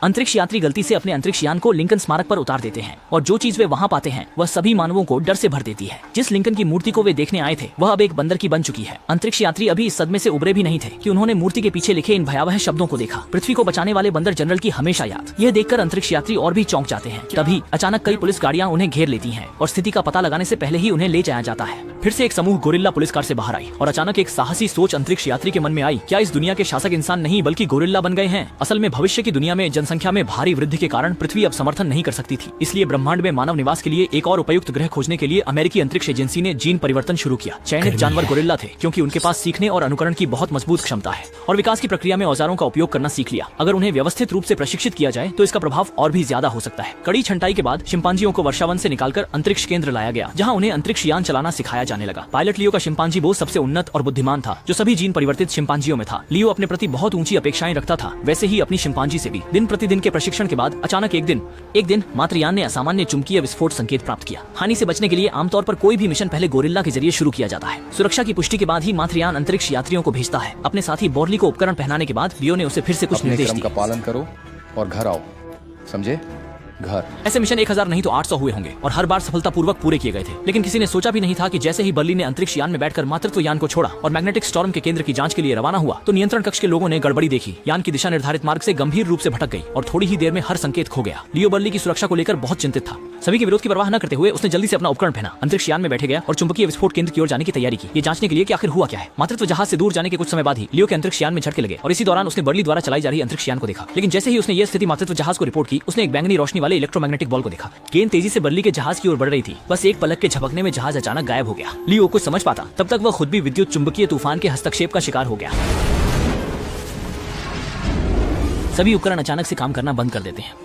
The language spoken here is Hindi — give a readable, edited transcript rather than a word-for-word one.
अंतरिक्ष यात्री गलती से अपने अंतरिक्ष यान को लिंकन स्मारक पर उतार देते हैं और जो चीज वे वहाँ पाते हैं वह सभी मानवों को डर से भर देती है। जिस लिंकन की मूर्ति को वे देखने आए थे वह अब एक बंदर की बन चुकी है। अंतरिक्ष यात्री अभी इस सदमे से उबरे भी नहीं थे कि उन्होंने मूर्ति के पीछे लिखे इन भयावह शब्दों को देखा, पृथ्वी को बचाने वाले बंदर जनरल की हमेशा याद। यह देखकर अंतरिक्ष यात्री और भी चौंक जाते हैं। तभी अचानक कई पुलिस गाड़ियां उन्हें घेर लेती हैं और स्थिति का पता लगाने से पहले ही उन्हें ले जाया जाता है। फिर से एक समूह गोरिल्ला पुलिस कार से बाहर आई और अचानक एक साहसी सोच अंतरिक्ष यात्री के मन में आई, क्या इस दुनिया के शासक इंसान नहीं बल्कि गोरिल्ला बन गए हैं? असल में भविष्य की दुनिया में जनसंख्या में भारी वृद्धि के कारण पृथ्वी अब समर्थन नहीं कर सकती थी, इसलिए ब्रह्मांड में मानव निवास के लिए एक और उपयुक्त ग्रह खोजने के लिए अमेरिकी अंतरिक्ष एजेंसी ने जीन परिवर्तन शुरू किया। चयनित जानवर गोरिल्ला थे क्योंकि उनके पास सीखने और अनुकरण की बहुत मजबूत क्षमता है और विकास की प्रक्रिया में औजारों का उपयोग करना सीख लिया। अगर उन्हें व्यवस्थित रूप से प्रशिक्षित किया जाए तो इसका प्रभाव और भी ज्यादा हो सकता है। कड़ी छंटाई के बाद शिंपांजियों को वर्षावन से निकालकर अंतरिक्ष केंद्र लाया गया, जहां उन्हें अंतरिक्ष यान चलाना सिखाया जाने लगा। पायलट लियो का शिंपांजी वो सबसे उन्नत और बुद्धिमान था जो सभी जीन परिवर्तित शिंपांजियों में था। लियो अपने प्रति बहुत ऊंची अपेक्षाएं रखता था, वैसे ही अपनी शिंपांजी से भी। दिन प्रतिदिन के प्रशिक्षण के बाद अचानक एक दिन मातृयान ने असामान्य चुंबकीय विस्फोट संकेत प्राप्त किया। हानि से बचने के लिए आमतौर पर कोई भी मिशन पहले गोरिल्ला के जरिए शुरू किया जाता है। सुरक्षा की पुष्टि के बाद ही मातृयान अंतरिक्ष यात्रियों को भेजता है। अपने साथी बॉर्ली को उपकरण पहनाने के बाद लियो ने उसे फिर से कुछ निर्देश दिए। का पालन करो और घर आओ, समझे? घर। ऐसे मिशन 1000 नहीं तो 800 हुए होंगे और हर बार सफलतापूर्वक पूरे किए गए थे। लेकिन किसी ने सोचा भी नहीं था कि जैसे ही बर्ली ने अंतरिक्ष यान में बैठकर मातृत्व यान को छोड़ा और मैग्नेटिक स्टॉर्म के केंद्र की जांच के लिए रवाना हुआ तो नियंत्रण कक्ष के लोगों ने गड़बड़ी देखी। यान की दिशा निर्धारित मार्ग से गंभीर रूप से भटक गई और थोड़ी ही देर में हर संकेत खो गया। लियो बर्ली की सुरक्षा को लेकर बहुत चिंतित था। सभी के विरोध की परवाह न करते हुए उसने जल्दी से अपना उपकरण पहना, अंतरिक्ष यान में बैठे गया और चुंबकीय विस्फोट केंद्र की ओर जाने की तैयारी की, ये जांचने के लिए कि आखिर हुआ क्या है। मातृत्व जहाज से दूर जाने के कुछ समय बाद ही लियो के अंतरिक्ष यान में झटके लगे और इसी दौरान उसने बर्ली द्वारा चलाई जा रही अंतरिक्ष यान को देखा। लेकिन जैसे ही उसने ये स्थिति मातृत्व जहाज को रिपोर्ट की, उसने एक बैंगनी रोशनी वाले इलेक्ट्रोमैग्नेटिक बॉल को देखा। गेंद तेजी से बर्ली के जहाज की ओर बढ़ रही थी। बस एक पलक के झपकने में जहाज अचानक गायब हो गया। लियो कुछ समझ पाता तब तक वह खुद भी विद्युत चुंबकीय तूफान के हस्तक्षेप का शिकार हो गया। सभी उपकरण अचानक से काम करना बंद कर देते हैं।